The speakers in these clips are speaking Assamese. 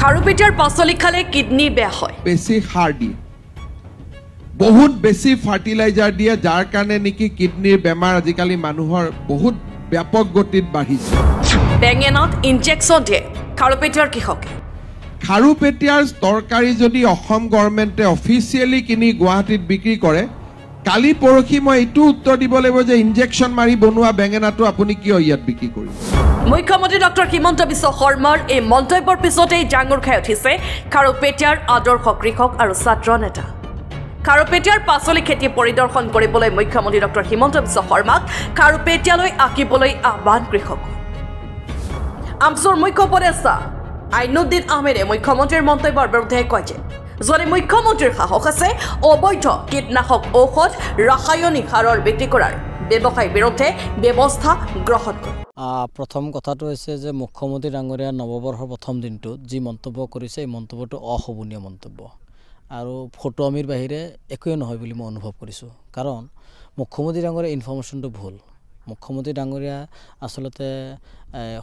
খাৰুপেটিয়াৰ পাচলি খালে কিডনি বেয়া হয় বেছি সাৰ দিয়ে বহুত বেছি ফাৰ্টিলাইজাৰ দিয়ে যাৰ কাৰণে নেকি কিডনিৰ বেমাৰ আজিকালি মানুহৰ বহুত ব্যাপক গতিত বাঢ়িছে বেঙেনাত ইনজেকচন দিয়ে খাৰুপেটিয়াৰ কৃষকে খাৰুপেটিয়াৰ তৰকাৰী যদি অসম গভৰ্ণমেণ্টে অফিচিয়েলি কিনি গুৱাহাটীত বিক্ৰী কৰে কালি পৰহি মই এইটো উত্তৰ দিব লাগিব যে ইনজেকচন মাৰি বনোৱা বেঙেনাটো আপুনি কিয় ইয়াত বিক্ৰী কৰিছে মুখ্যমন্ত্ৰী ডক্টৰ হিমন্ত বিশ্ব শৰ্মাৰ এই মন্তব্যৰ পিছতেই জাঙুৰ খাই উঠিছে খাৰুপেটিয়াৰ আদৰ্শ কৃষক আৰু ছাত্ৰ নেতা খাৰুপেটিয়াৰ পাচলি খেতি পৰিদৰ্শন কৰিবলৈ মুখ্যমন্ত্ৰী ডক্টৰ হিমন্ত বিশ্ব শৰ্মাক খাৰুপেটিয়ালৈ আঁকিবলৈ আহ্বান কৃষক আমছুৰ মুখ্য উপদেষ্টা আইনুদ্দিন আহমেদে মুখ্যমন্ত্ৰীৰ মন্তব্যৰ বিৰুদ্ধে কয় যে যদি মুখ্যমন্ত্ৰীৰ সাহস আছে অবৈধ কীটনাশক ঔষধ ৰাসায়নিক সাৰৰ বিক্ৰী কৰাৰ ব্যৱসায়ৰ বিৰুদ্ধে ব্যৱস্থা গ্ৰহণ কৰে প্ৰথম কথাটো হৈছে যে মুখ্যমন্ত্ৰী ডাঙৰীয়া নৱবৰ্ষৰ প্ৰথম দিনটোত যি মন্তব্য কৰিছে এই মন্তব্যটো অশোভনীয় মন্তব্য আৰু ফটোআমিৰ বাহিৰে একোৱে নহয় বুলি মই অনুভৱ কৰিছোঁ কাৰণ মুখ্যমন্ত্ৰী ডাঙৰীয়া ইনফৰমেশ্যনটো ভুল মুখ্যমন্ত্ৰী ডাঙৰীয়া আচলতে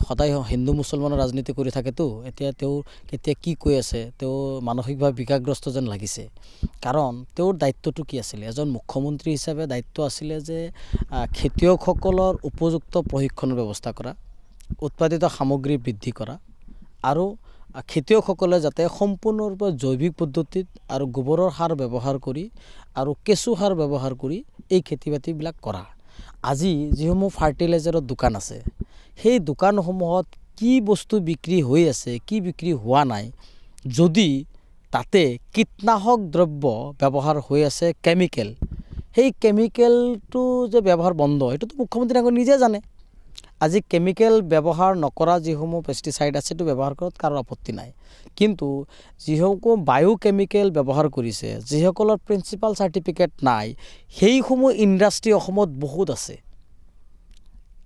সদায় হিন্দু মুছলমানৰ ৰাজনীতি কৰি থাকেতো এতিয়া তেওঁ কেতিয়া কি কৈ আছে তেওঁ মানসিকভাৱে বিকাৰগ্ৰস্ত যেন লাগিছে কাৰণ তেওঁৰ দায়িত্বটো কি আছিলে এজন মুখ্যমন্ত্ৰী হিচাপে দায়িত্ব আছিলে যে খেতিয়কসকলৰ উপযুক্ত প্ৰশিক্ষণৰ ব্যৱস্থা কৰা উৎপাদিত সামগ্ৰী বৃদ্ধি কৰা আৰু খেতিয়কসকলে যাতে সম্পূৰ্ণৰূপে জৈৱিক পদ্ধতিত আৰু গোবৰৰ সাৰ ব্যৱহাৰ কৰি আৰু কেঁচু সাৰ ব্যৱহাৰ কৰি এই খেতি বাতিবিলাক কৰা আজি যিসমূহ ফাৰ্টিলাইজাৰৰ দোকান আছে সেই দোকানসমূহত কি বস্তু বিক্ৰী হৈ আছে কি বিক্ৰী হোৱা নাই যদি তাতে কীটনাশক দ্ৰব্য ব্যৱহাৰ হৈ আছে কেমিকেল সেই কেমিকেলটো যে ব্যৱহাৰ বন্ধ এইটোতো মুখ্যমন্ত্ৰী ডাঙৰীয়াই নিজে জানে আজি কেমিকেল ব্যৱহাৰ নকৰা যিসমূহ পেষ্টিচাইড আছে সেইটো ব্যৱহাৰ কৰাত কাৰো আপত্তি নাই কিন্তু যিসকল বায়ো কেমিকেল ব্যৱহাৰ কৰিছে যিসকলৰ প্ৰিন্সিপাল চাৰ্টিফিকেট নাই সেইসমূহ ইণ্ডাষ্ট্ৰী অসমত বহুত আছে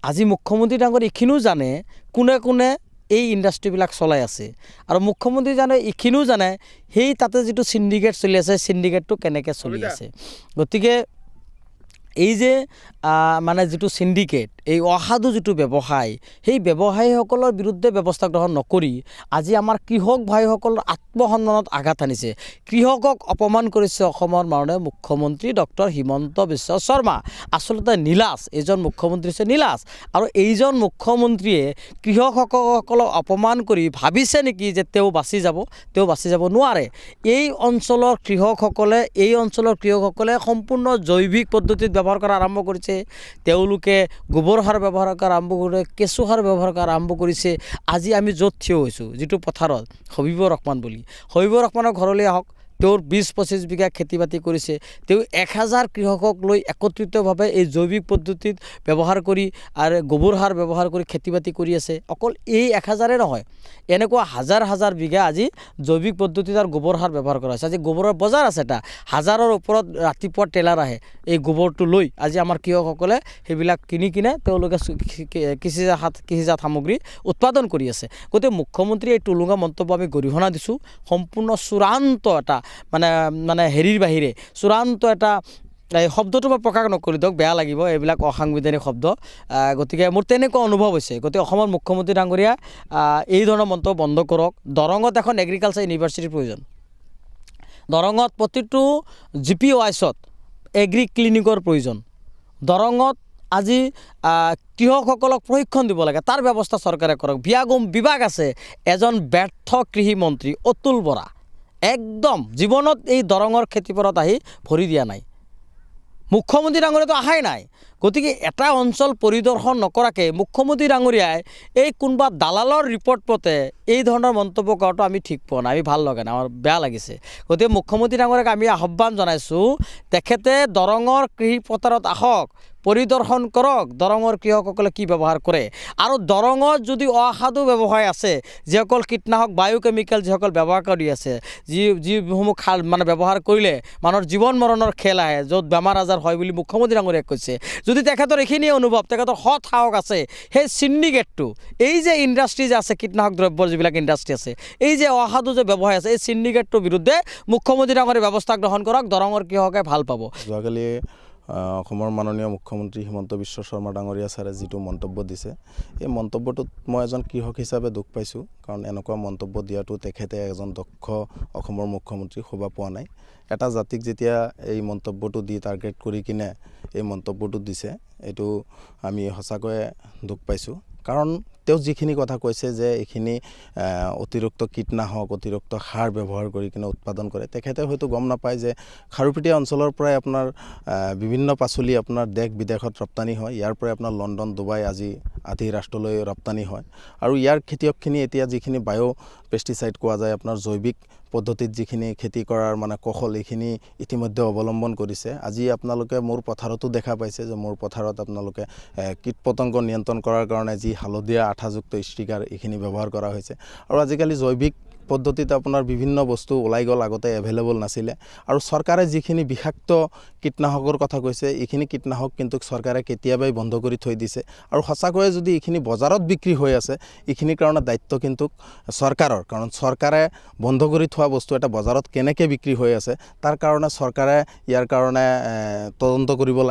আজি মুখ্যমন্ত্ৰী ডাঙৰীয়াই এইখিনিও জানে কোনে কোনে এই ইণ্ডাষ্ট্ৰীবিলাক চলাই আছে আৰু মুখ্যমন্ত্ৰী জানে এইখিনিও জানে সেই তাতে যিটো সিন্ডিকেট চলি আছে সিন্ডিকেটটো কেনেকৈ চলি আছে গতিকে এই যে মানে যেটো সিন্ডিকেট এই অসাধু যেটো ব্যৱসায় সেই ব্যৱসায়ীসকলৰ বিৰুদ্ধে ব্যৱস্থা গ্ৰহণ নকৰি আজি আমাৰ কৃষক ভাইসকলৰ আত্মসন্মানত আঘাত আনিছে কৃষকক অপমান কৰিছে অসমৰ মাননীয় মুখ্যমন্ত্ৰী ডক্টৰ হিমন্ত বিশ্ব শৰ্মা আসলতে নীলাজ এজন মুখ্যমন্ত্ৰী আছে নীলাজ আৰু এইজন মুখ্যমন্ত্ৰীয়ে কৃষকসকলক অপমান কৰি ভাবিছে নেকি যে তেওঁ বাচি যাব নোৱাৰে এই অঞ্চলৰ কৃষকসকলে সম্পূৰ্ণ জৈৱিক পদ্ধতিত ব্যৱহাৰ কৰা আৰম্ভ কৰিছে তেওঁলোকে গোবৰ সাৰ ব্যৱহাৰ কৰা আৰম্ভ কৰে কেঁচু সাৰ ব্যৱহাৰ কৰা আৰম্ভ কৰিছে আজি আমি য'ত থিয় হৈছোঁ যিটো পথাৰত হবিবৰ ৰহমান বুলি হবিবৰ ৰহমানৰ ঘৰলৈ আহক তেওঁৰ ২০-২৫ বিঘা খেতি বাতি কৰিছে তেওঁ ১০০০ কৃষকক লৈ একত্ৰিতভাৱে এই জৈৱিক পদ্ধতিত ব্যৱহাৰ কৰি আৰু গোবৰ সাৰ ব্যৱহাৰ কৰি খেতি বাতি কৰি আছে অকল এই ১০০০ নহয় এনেকুৱা হাজাৰ হাজাৰ বিঘা আজি জৈৱিক পদ্ধতিত আৰু গোবৰ সাৰ ব্যৱহাৰ কৰা হৈছে আজি গোবৰৰ বজাৰ আছে এটা হাজাৰৰ ওপৰত ৰাতিপুৱা টেলাৰ আহে এই গোবৰটো লৈ আজি আমাৰ কৃষকসকলে সেইবিলাক কিনে তেওঁলোকে কৃষিজাত সামগ্ৰী উৎপাদন কৰি আছে গতিকে মুখ্যমন্ত্ৰী এই টুলুঙা মন্তব্য আমি গৰিহণা দিছোঁ সম্পূৰ্ণ চূড়ান্ত এটা মানে হেৰিৰ বাহিৰে চূড়ান্ত এটা এই শব্দটো মই প্ৰকাশ নকৰি দিয়ক বেয়া লাগিব এইবিলাক অসাংবিধানিক শব্দ গতিকে মোৰ তেনেকুৱা অনুভৱ হৈছে গতিকে অসমৰ মুখ্যমন্ত্ৰী ডাঙৰীয়া এই ধৰণৰ মন্তব্য বন্ধ কৰক দৰঙত এখন এগ্ৰিকালচাৰ ইউনিভাৰ্চিটিৰ প্ৰয়োজন দৰঙত প্ৰতিটো GPOIছত এগ্ৰি ক্লিনিকৰ প্ৰয়োজন দৰঙত আজি কৃষকসকলক প্ৰশিক্ষণ দিব লাগে তাৰ ব্যৱস্থা চৰকাৰে কৰক বিভাগ আছে এজন ব্যৰ্থ কৃষি মন্ত্ৰী অতুল বৰা একদম জীৱনত এই দৰঙৰ খেতিপথাৰত আহি ভৰি দিয়া নাই মুখ্যমন্ত্ৰী ডাঙৰীয়াতো আহাই নাই গতিকে এটা অঞ্চল পৰিদৰ্শন নকৰাকৈ মুখ্যমন্ত্ৰী ডাঙৰীয়াই এই কোনোবা দালালৰ ৰিপৰ্ট পতে এই ধৰণৰ মন্তব্য কৰাটো আমি ঠিক পোৱা নাই আমি ভাল লগা নাই আমাৰ বেয়া লাগিছে গতিকে মুখ্যমন্ত্ৰী ডাঙৰীয়াক আমি আহ্বান জনাইছোঁ তেখেতে দৰঙৰ কৃষি পথাৰত আহক পৰিদৰ্শন কৰক দৰঙৰ কৃষকসকলে কি ব্যৱহাৰ কৰে আৰু দৰঙত যদি অসাধু ব্যৱসায় আছে যিসকল কীটনাশক বায়োকেমিকেল যিসকল ব্যৱহাৰ কৰি আছে যিসমূহ মানে ব্যৱহাৰ কৰিলে মানুহৰ জীৱন মৰণৰ খেল আহে য'ত বেমাৰ আজাৰ হয় বুলি মুখ্যমন্ত্ৰী ডাঙৰীয়াই কৈছে যদি তেখেতৰ এইখিনি অনুভৱ তেখেতৰ সৎ সাহস আছে সেই সিন্ডিকেটটো এই যে ইণ্ডাষ্ট্ৰী যে আছে কীটনাশক দ্ৰব্যৰ যিবিলাক ইণ্ডাষ্ট্ৰী আছে এই যে অসাধু যে ব্যৱসায় আছে এই সিন্ডিকেটটোৰ বিৰুদ্ধে মুখ্যমন্ত্ৰী ডাঙৰীয়াই ব্যৱস্থা গ্ৰহণ কৰক দৰঙৰ কৃষকে ভাল পাব যোৱাকালি অসমৰ মাননীয় মুখ্যমন্ত্ৰী হিমন্ত বিশ্ব শৰ্মা ডাঙৰীয়া ছাৰে যিটো মন্তব্য দিছে এই মন্তব্যটোত মই এজন কৃষক হিচাপে দুখ পাইছোঁ কাৰণ এনেকুৱা মন্তব্য দিয়াটো তেখেতে এজন দক্ষ অসমৰ মুখ্যমন্ত্ৰী শোভা পোৱা নাই এটা জাতিক যেতিয়া এই মন্তব্যটো দি টাৰ্গেট কৰি কিনে এই মন্তব্যটো দিছে এইটো আমি সঁচাকৈয়ে দুখ পাইছোঁ কাৰণ তেওঁ যিখিনি কথা কৈছে যে এইখিনি অতিৰিক্ত কীটনাশক অতিৰিক্ত সাৰ ব্যৱহাৰ কৰি কিনে উৎপাদন কৰে তেখেতে হয়তো গম নাপায় যে খাৰুপেটীয়া অঞ্চলৰ পৰাই আপোনাৰ বিভিন্ন পাচলি আপোনাৰ দেশ বিদেশত ৰপ্তানি হয় ইয়াৰ পৰাই আপোনাৰ লণ্ডন ডুবাই আজি আদি ৰাষ্ট্ৰলৈ ৰপ্তানি হয় আৰু ইয়াৰ খেতিয়কখিনি এতিয়া যিখিনি বায়ো পেষ্টিচাইড কোৱা যায় আপোনাৰ জৈৱিক পদ্ধতিত যিখিনি খেতি কৰাৰ মানে কৌশল এইখিনি ইতিমধ্যে অৱলম্বন কৰিছে আজি আপোনালোকে মোৰ পথাৰতো দেখা পাইছে যে মোৰ পথাৰত আপোনালোকে কীট পতংগ নিয়ন্ত্ৰণ কৰাৰ কাৰণে যি হালধীয়া আঠাযুক্ত ষ্টিকাৰ এইখিনি ব্যৱহাৰ কৰা হৈছে আৰু আজিকালি জৈৱিক পদ্ধতিত আপোনাৰ বিভিন্ন বস্তু ওলাই গ'ল আগতে এভেইলেবল নাছিলে আৰু চৰকাৰে যিখিনি বিষাক্ত কীটনাশকৰ কথা কৈছে এইখিনি কীটনাশক কিন্তু চৰকাৰে কেতিয়াবাই বন্ধ কৰি থৈ দিছে আৰু সঁচাকৈয়ে যদি এইখিনি বজাৰত বিক্ৰী হৈ আছে এইখিনিৰ কাৰণে দায়িত্ব কিন্তু চৰকাৰৰ কাৰণ চৰকাৰে বন্ধ কৰি থোৱা বস্তু এটা বজাৰত কেনেকৈ বিক্ৰী হৈ আছে তাৰ কাৰণে চৰকাৰে ইয়াৰ কাৰণে তদন্ত কৰিব লাগে